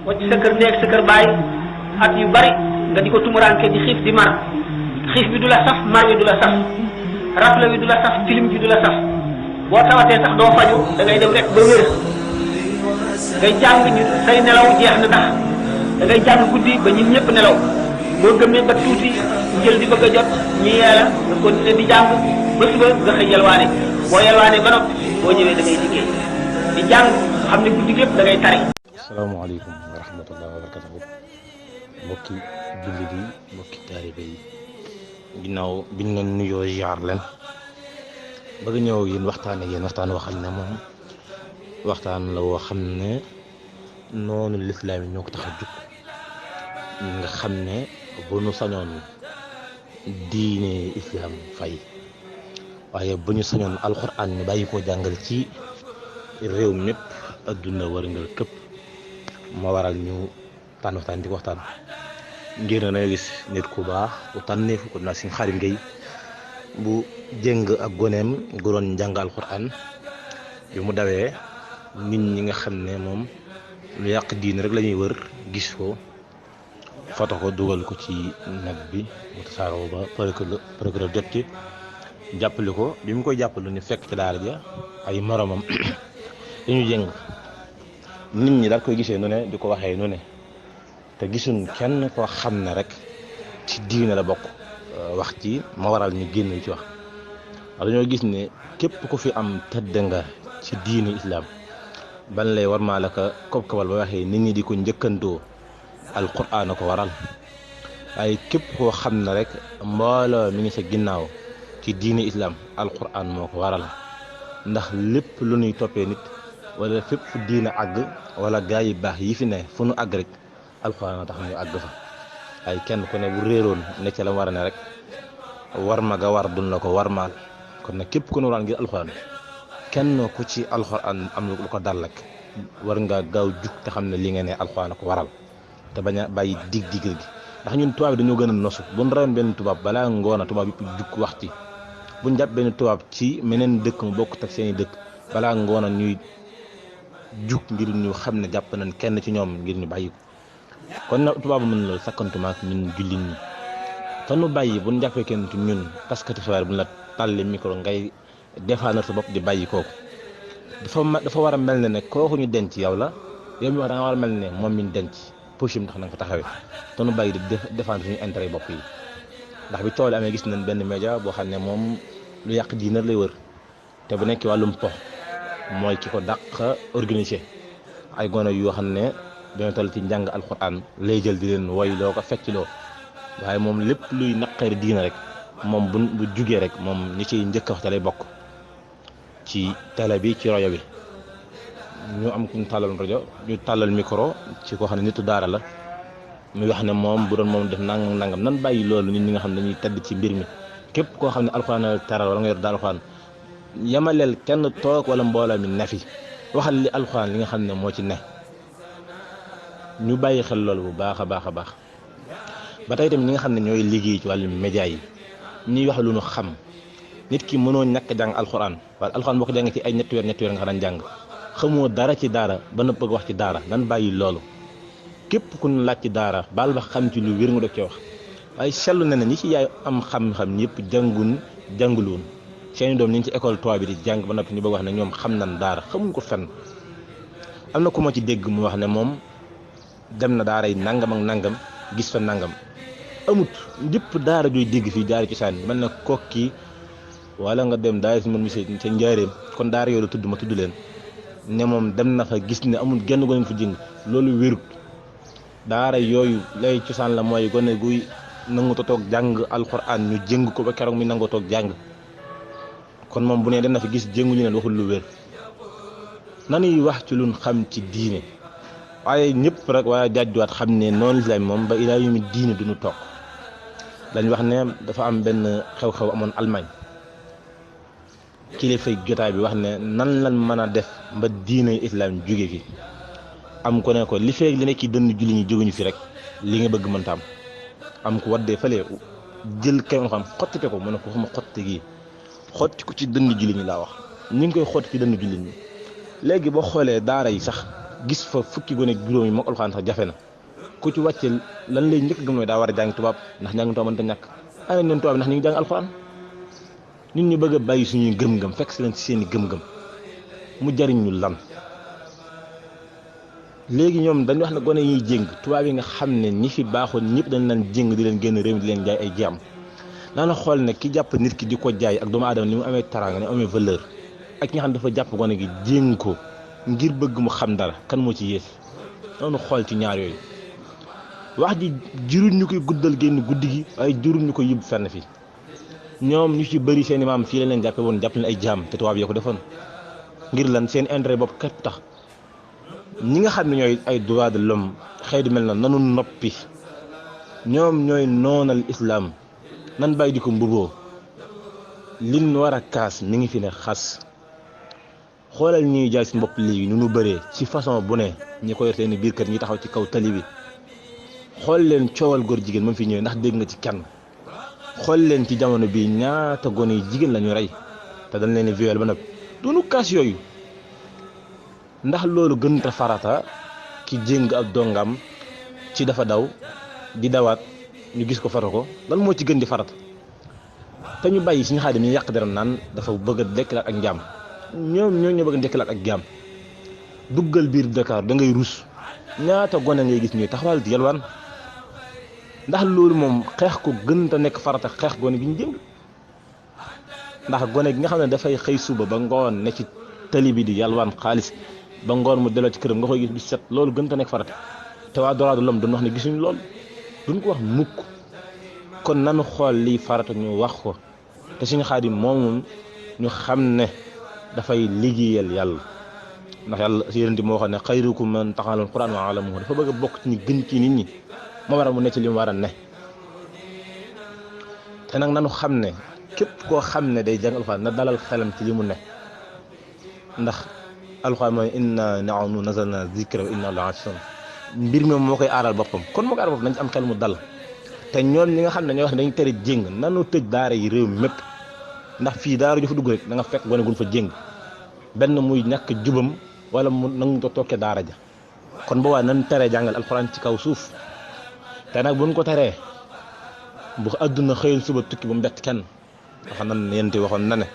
wacc sa kër ndéeg sa kër baay at yu bari nga di ko tumuraanke di xiif di mar xiif bi du la saf mar wi du la saf rafle wi du la saf filim bi du la saf boo tawatee sax doo faju da ngay dem rek ba wér ngay jàng ñu say nelaw jeex na ndax da ngay jàng guddi ba ñun ñëpp nelaw boo gëmee ba tuuti njël di bëgg a jot ñu yeela nga continuer di jàng ba suba nga xëy yalwaane boo yalwaane ba noppi boo ñëwee da ngay liggéey di jàng xam ne guddi gépp da ngay tari. asalaamaaleykum wa rahmatulah wa barakatuhu mbokki jullit yi mbokki taalibe yi ginnaaw biñ leen nuyoo ziar leen bëgg ñëw yéen waxtaan woo xam ne moom waxtaan la woo xam ne noonu lislaam yi ñoo ko tax a jug nga xam ne bu nu sañoon diine islam fay waaye bu ñu sañoon alxuraan ni bàyyi koo jàngal ci réew mépp adduna wërngal këpp moo waral ñu tànn waxtaan di ko waxtaan ngir na nañu gis nit ku baax ku tànneefu ko naa Sëñ Xaadim Ngay bu jëng ak goneem gu doon jàng alxuraan bi mu dawee nit ñi nga xam ne moom lu yàq diine rek la ñuy wër gis ko foto ko dugal ko ci net bi mu tasaaroo ba procureur jot ci jàppale ko bi mu koy jàppale ni fekk ci daara ja ay moromam dañu jëng nit ñi daal koy gisee nu ne di ko waxee nu ne te gisuñ kenn koo xam ne rek ci diine la bokk wax ci ma waral ñu génn ci wax dañoo gis ne képp ku fi am tëdd nga ci diine islam ban lay war maa la ko kob-kobal ba waxee nit ñi di ko njëkkantoo alquran a ko waral waaye képp koo xam ne rek mbooloo mi ngi sa ginnaaw ci diine islam alquran moo ko waral ndax lépp lu ñuy toppee nit wala fépp fu diine àgg wala gaa yi baax yi fi ne fu nu àgg rek alquran a tax ñu àgg fa ay kenn ku ne bu réeroon ne ca la war a ne rek war ma ga war dun la ko war maal kon nag képp ku ne waraan ngir alquran kenn ku ci alquran am lu ko dal rek war nga gaaw jug te xam ne li nga ne alquran a ko waral te bañ a bàyyi dig-dig gi ndax ñun tubaab yi dañoo gën a nosu bu ñu rayoon benn tubaab balaa ngoon a tubaab yëpp jug wax ci bu ñu jàpp benn tubaab ci meneen dëkk mu bokkut ak seeni dëkk balaa ngoon a ñuy jug ngir ñu xam ne jàpp nañ kenn ci ñoom ngir ñu bàyyi ko kon nag tubaab mën loolu sakkantuma ak ñun jullit ñi te nu bàyyi bu ñu jàppee kenn ci ñun taskati xibaar bu ñu la tàlli micro ngay défendre sa bopp di bàyyi kooku dafa war a mel ne kooku ñu denc yow la yow mi wax da nga war a mel ne moom mi ñu denc poche ndax na nga ko taxawee te nu bàyyi di défendre suñu intérêt bopp yi ndax bi tool amee gis nañ benn média boo xam ne moom lu yàq diine lay wër te bu nekk wàllum po mooy ki ko dàq organisé ay gone yoo xam ne dañoo toll ci njàng alxuraan lay jël di leen woy loo ko fecc loo waaye moom lépp luy naqari diine rek moom bu jugee rek moom ñi ciy njëkk wax te lay bokk ci télé bi ci rajo bi ñu am ku ñu tàllal rajo ñu tàllal micro ci koo xam ne nitu daara la muy wax ne moom bu doon moom def nangam nan bàyyi loolu nit ñi nga xam ne dañuy tedd ci mbir mi képp koo xam ne alxuraan la teral wala nga yor daal alxuraan yamaleel kenn toog wala mbooloo mi ne fi waxal li alxuraan li nga xam ne moo ci ne ñu bàyyi xel loolu bu baax a baax a baax ba tey tamit ñi nga xam ne ñooy liggéey ci wàllu média yi ñuy wax lu ñu xam nit ki mënoo ñàkk jàng alxuraan waaye alxuraan boo ko jàngee ci ay ñetti weer nga xam jàng xamoo dara ci daara ba na bëgg wax ci daara nan bàyyi loolu képp ku ñu laaj ci daara baal ba xam ci lu wér nga doog ci wax waaye seetlu na ne ñi ci yaay am xam-xam ñëpp jànguluwoon seeni doom ñu ngi ci école toit bi di jàng ba noppi ñu bëgg wax ne ñoom xam nañ daara xamuñ ko fenn am na ku ma ci dégg mu wax ne moom dem na daara yi nangam ak nangam gis fa nangam amut lépp daara jooy dégg fii daara ci sànni mel na kokki wala nga dem daara si man monsieur ca njaareem kon daara yooyu la tudd ma tudd leen ne moom dem na fa gis ne amul genn gone fa jëng loolu wérut daara yooyu lay cosaan la mooy gone guy nangu toog jàng alxuraan ñu jëng ko ba keroog mi nangoo toog jàng kon moom bu ne dem na fa gis jënguñu leen waxul lu wér nanuy wax ci luñ xam ci diine waaye ñëpp rek waaye jàjjuwaat xam ne noonu lislaam moom ba ilaa yumi diine duñu toog dañ wax ne dafa am benn xew-xew amoon Allemagne kilifay jotaay bi wax ne nan lan mën a def ba diine islam jóge fi am ko ne ko li feeg li nekk ci dënn julli ñi jóguñu fi rek li nga bëgg mënta am ko waddee fële jël kenn xam xottite ko mu ne ko xama xotti gi xotti ko ci dënn julli ñi laa wax ñu ngi koy xotti ci dënn julli ñi léegi boo xoolee daara yi sax gis fa fukki gone juróom yi moom alxuraan sax jafe na ku ci wàcce lan lay njëkk gëm mooy daa war a jàng tubaab ndax njàng tubaab mënta ñàkk ay neen tubaab ndax ñu ngi jàng alxuraan ñun ñu bëgg a bàyyi suñuy gëm-gëm fekk si leen ci seen i gëm-gëm mu jariñ ñu lan léegi ñoom dañu wax ne gone yiy jéng tubaab yi nga xam ne ñi fi baaxoon ñëpp dañ leen jéng di leen génn réew mi di leen jaay ay jaam naa na xool ne ki jàpp nit ki di ko jaay ak doomu aadama ni mu amee teraanga ni mu amee valeur ak ñi nga xam ne dafa jàpp gone gi jéng ko ngir bëgg mu xam dara kan moo ci yées noonu xool ci ñaar yooyu wax ji jurul ñu koy guddal génn guddi gi waaye jurul ñu ko yóbbu fenn fi ñoom ñu ci bëri seen i maam fii lañ leen jàppe woon jàpp leen ay jaam te tubaab yoo ko defoon ngir lan seen intérêt bopp képp tax ñi nga xam ne ñooy ay droit de l'homme xëy du mel na nanu noppi ñoom ñooy noonal islam nan bàyyi di ko mbuboo liñ war a kaas mi ngi fi ne xas xoolal ñuy jaay si bopp léegi nu nu bëree ci façon bu ne ñi ko yor seen biir kër ñi taxaw ci kaw tali bi xool leen coowal góor jigéen moom fi ñëwee ndax dégg nga ci kenn xool leen ci jamono bii ñaata gone yi jigéen la ñu rey te dañ leen violé ba nag duñu kaas yooyu ndax loolu gën a farata ki jéng ab dongam ci dafa daw di dawaat ñu gis ko fara ko lan moo ci gën di farata te ñu bàyyi suñu xaadim ñu yàq deram naan dafa bëgg a dekkilaat ak njaam ñoom ñoo bëgg a dekkilaat ak jaam duggal biir Dakar da ngay rus ñaata gone ngay gis ñuy taxawal di yalwaan ndax loolu moom xeex ko gën a nekk farata xeex gone gi ñu jéng ndax gone gi nga xam ne dafay xëy suba ba ngoon ne ci tali bi di yalwaan xaalis ba ngoon mu delloo ci këram nga koy gis bi set loolu gën a nekk farata te waa droit de l'homme duñ wax ne gisuñu loolu duñ ko wax mukk kon nanu xool lii farata ñu wax ko te suñu xaadim moom ñu xam ne dafay liggéeyal yàlla ndax yàlla si yénenti moo xam ne xayrukum man ta'allama al-Qur'an wa 'allamahu dafa bëgg a bokk ci ñu gën ci nit ñi moo waral mu ne ci li mu war a ne te nag nanu xam ne képp koo xam ne day jàng alxuraan na dalal xelam ci li mu ne ndax alxuraan mooy inna nahnu nazzalna zikra wa inna lahu lahafizun mbir mi moo koy aaral boppam kon moo koy aaral boppam nañ ci am xel mu dal te ñoom ñi nga xam ne ñoo wax ne dañu tere jéng nanu tëj daara yi réew mi mépp ndax fii daara ju fa dugg rek da nga fekk gone gun fa jéng benn muy ñàkk jubam wala mu nangu ko tokkee daara ja kon boobaa nan tere jàngal alxuraan ci kaw suuf te nag buñ ko teree bu adduna xëyul suba tukki bu mu bett kenn wax nan yente waxoon na ne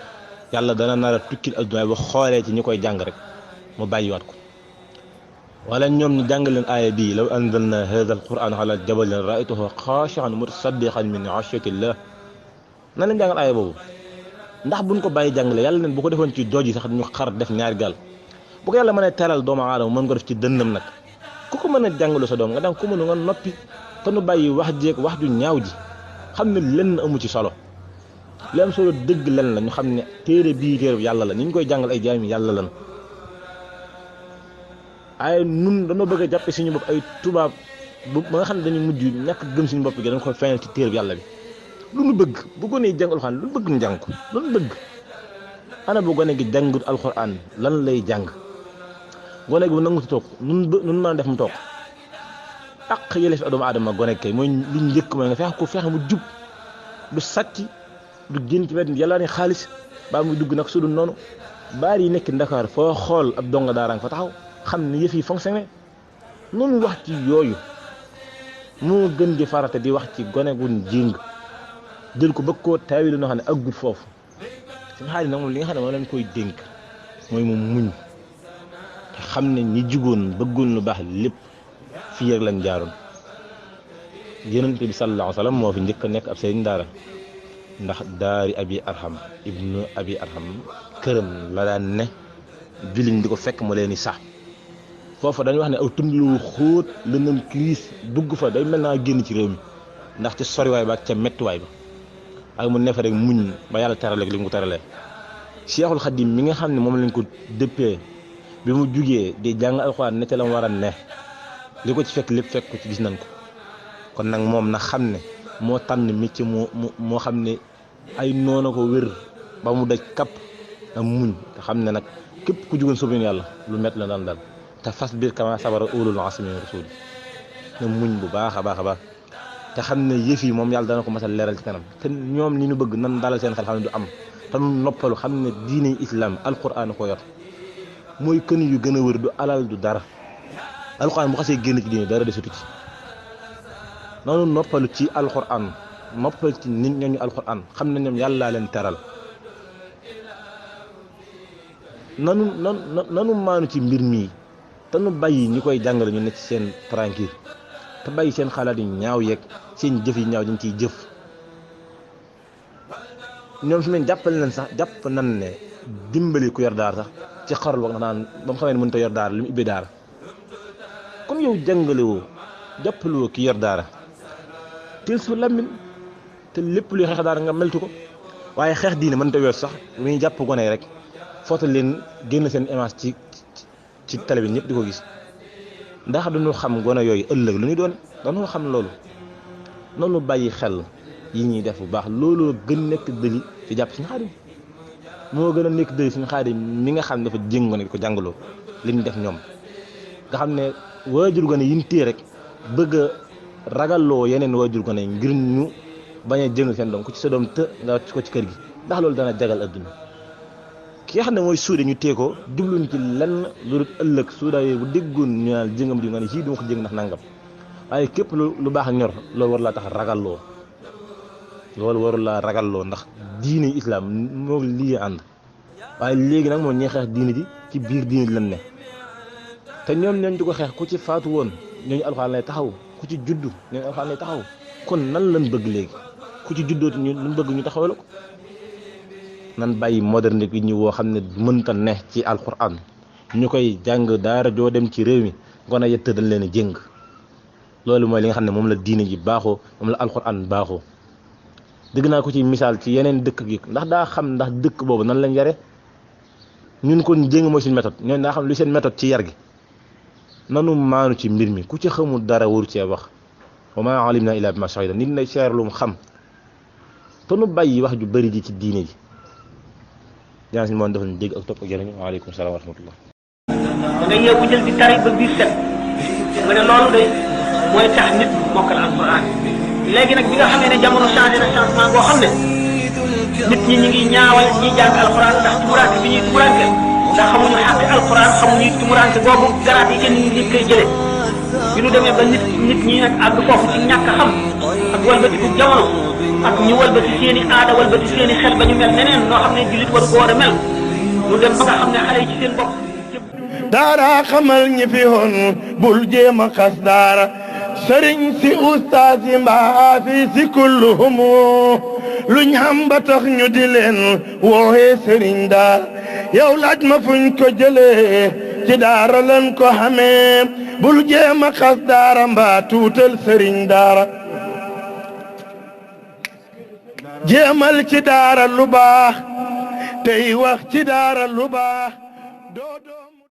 yàlla dana nar a tukkil adduna ba xoolee ci ñi koy jàng rek mu bàyyiwaat ko wala ñoom ñu jàng leen aaya bii law anzalna hadha alquran ala jabalin ra'aytahu khashi'an mutasaddiqan min khashyatillah na leen jàngal aaya boobu ndax buñ ko bàyyi jàngale yàlla nen bu ko defoon ci dooj yi sax ñu xar def ñaari gaal bu ko yàlla mën a teral doomu aadama mën ko def ci dënnam nag ku ko mën a jàngalu sa doom nga daan ko mënu nga noppi te nu bàyyi wax jeeg wax ju ñaaw ji xam ne lenn amu ci solo li am solo dëgg len la ñu xam ne téere bii téere yàlla la ni ñu koy jàngal ay jaami yàlla lan ay nun dañoo bëgg a jàppe suñu bopp ay tubaab ba nga xam ne dañu mujj ñàkk gëm suñu bopp gi dañ koy feeñal ci téere bi yàlla bi lu nu bëgg bu gone jàng alxuraan lu bëgg nu jàng ko lu nu bëgg ana bu gone gi jàngut alxuraan lan lay jàng gone gi bu nangu toog nun mën a def mu toog ak yële fi doomu aadama gone kay mooy li ñu njëkk mooy nga fexe mu jub du sàcc du génn ci wet yàlla ne xaalis baa muy dugg nag su dul noonu baar yi nekk Ndakaar foo xool ab donga daara nga fa taxaw xam ne yëf yi fonctionné noonu wax ci yooyu moo gën di farata di wax ci gone gun jéng jël ko bëgg koo taawi noo xam ne aggul foofu suñu xaalis nag moom li nga xam ne moo leen koy dénk mooy moom muñ te xam ne ñi jugoon bëggoon lu baax lépp fii rek lañ jaaroon yonent bi sallallahu alayhi wa sallam moo fi njëkk a nekk ab sëriñ daara ndax daari abi arham ibnu abi arham këram la daan ne julliñ di ko fekk mu leen di sax foofa dañuy wax ne aw tund lu xóot lëndëm crise dugg fa day mel naa génn ci réew mi ndax ci soriwaay ba ak ca mettiwaay ba ak mu nefa rek muñ ba yàlla terale li mu ko teralee Cheikhul Khadim mi nga xam ne moom lañ ko dëppee bi mu jugee di jàng alxuraan ne ca la mu war a ne li ko ci fekk lépp fekk ko ci gis nañ ko kon nag moom na xam ne moo tànn métier moo xam ne ay noona ko wér ba mu daj kapp am muñ te xam ne nag képp ku jugoon sobin yàlla lu met la daan dal te fas biir kama sabara ulul azmi min rasul na muñ bu baax a baax a baax te xam ne yëf yi moom yàlla dana ko masal leeral ci kanam te ñoom li ñu bëgg nan dalal seen xel xam ne du am te nu noppalu xam ne diine islam alquran ko yor mooy kën yu gën a wër du alal du dara alxuraan bu xasee génn ci diine dara desatu ci noonu noppalu ci alxuraan noppalu ci nit ñooñu alxuraan xam ne ñoom yàllaa leen teral nanu maanu ci mbir mii te nu bàyyi ñi koy jàngale ñu ne ci seen tranquille te bàyyi seen xalaat yi ñaaw yeeg seen jëf yi ñaaw dañ ciy jëf ñoom fi mu ne jàppale leen sax jàpp nan ne dimbali ku yor daara sax ci xarul wax naan ba mu xamee ne mënut a yor daara li mu ubbi daara kon yow jàngale woo jàppale woo ki yor daara teel su lammin te lépp luy xeex daara nga meltu ko waaye xeex diine mënut a weesu sax bu ñuy jàpp gone rek footal leen génn seen image ci télé bi ñëpp di ko gis ndax dañu xam gone yooyu ëllëg lu ñu doon dañoo xam loolu noonu bàyyi xel yi ñuy def bu baax looloo gën nekk dëli ci jàpp suñu xaadim moo gën a nekk dëli suñu xaadim mi nga xam ne dafa jéngoon di ko jàngaloo li ñu def ñoom nga xam ne waajur gone yi ñu téye rek bëgg a ragalloo yeneen waajur gone ngir ñu bañ a jëng seen doom ku ci sa doom të nga ko ci kër gi ndax loolu dana jagal adduna ki nga xam ne mooy suude ñu tee ko jubluñ ci lenn lu dul ëllëg suuda yooyu bu déggoon ñu naan jëngam di nga ne sii duma ko jëng ndax nangam waaye képp lu baax ak ñor loolu war laa tax ragalloo loolu warul laa ragalloo ndax diine islam moo lii ànd waaye léegi nag moo ñee xeex diine ji ci biir diine ji lan ne te ñoom ñooñ di ko xeex ku ci faatu woon ñooñu alxuraan lay taxaw ku ci juddu ñooñu alxuraan lay taxaw kon nan lañ bëgg léegi ku ci juddooti ñu luñ bëgg ñu taxawal ko nan bàyyi moderne bi ñu woo xam ne mënta ne ci alxuraan ñu koy jàng daara joo dem ci réew mi gone yett dañ leen a jëng loolu mooy li nga xam ne moom la diine ji baaxoo moom la alxuraan baaxoo dëgg naa ko ci misaal ci yeneen dëkk gi ndax daa xam ndax dëkk boobu nan lañ yare ñun kon jéng mooy suñu méthode ñooñu daa xam lu seen méthode ci yar gi nanu maanu ci mbir mi ku ci xamul dara waru cee wax wa maa alimna illa bima shahida nit na seer lu mu xam te nu bàyyi wax ju bëri ji ci diine ji jaan si moom dafa ñu dégg ak topp ak jërëjëf waaleykum salaam wa rahmatullah da nga yeewu jël di tari ba biir set nga ne loolu de mooy tax nit mokkal alquran léegi nag bi nga xamee ne jamono changé na changement boo xam ne nit ñi ñu ngi ñaawal ñi jàng alquran ndax tumuraanke bi ñuy tumuraanke ndax xamuñu xàqi alquran xamuñu tumuraanke boobu garaat yi kenn nit koy jëlee bi ñu demee ba nit ñi nag àgg foofu ci ñàkk a xam ak walbatiku jamono ak ñu walbati seeni aada walbati seeni xel ba ñu mel neneen noo xam ne jullit waru ko war a mel mu dem ba nga xam ne xale yi ci seen bopp daara xamal ñi fi woon bul jéem a xas daara sëriñ si ustaas yi mbaa fi si kulluhumu lu ñam ba tax ñu di leen wooxee sëriñ daara yow laaj ma fuñ ko jëlee ci daara lan ko xamee bul jéem a xas daara mbaa tuutal sëriñ daara jéemal ci daara lu baax tey wax ci daara lu baax doo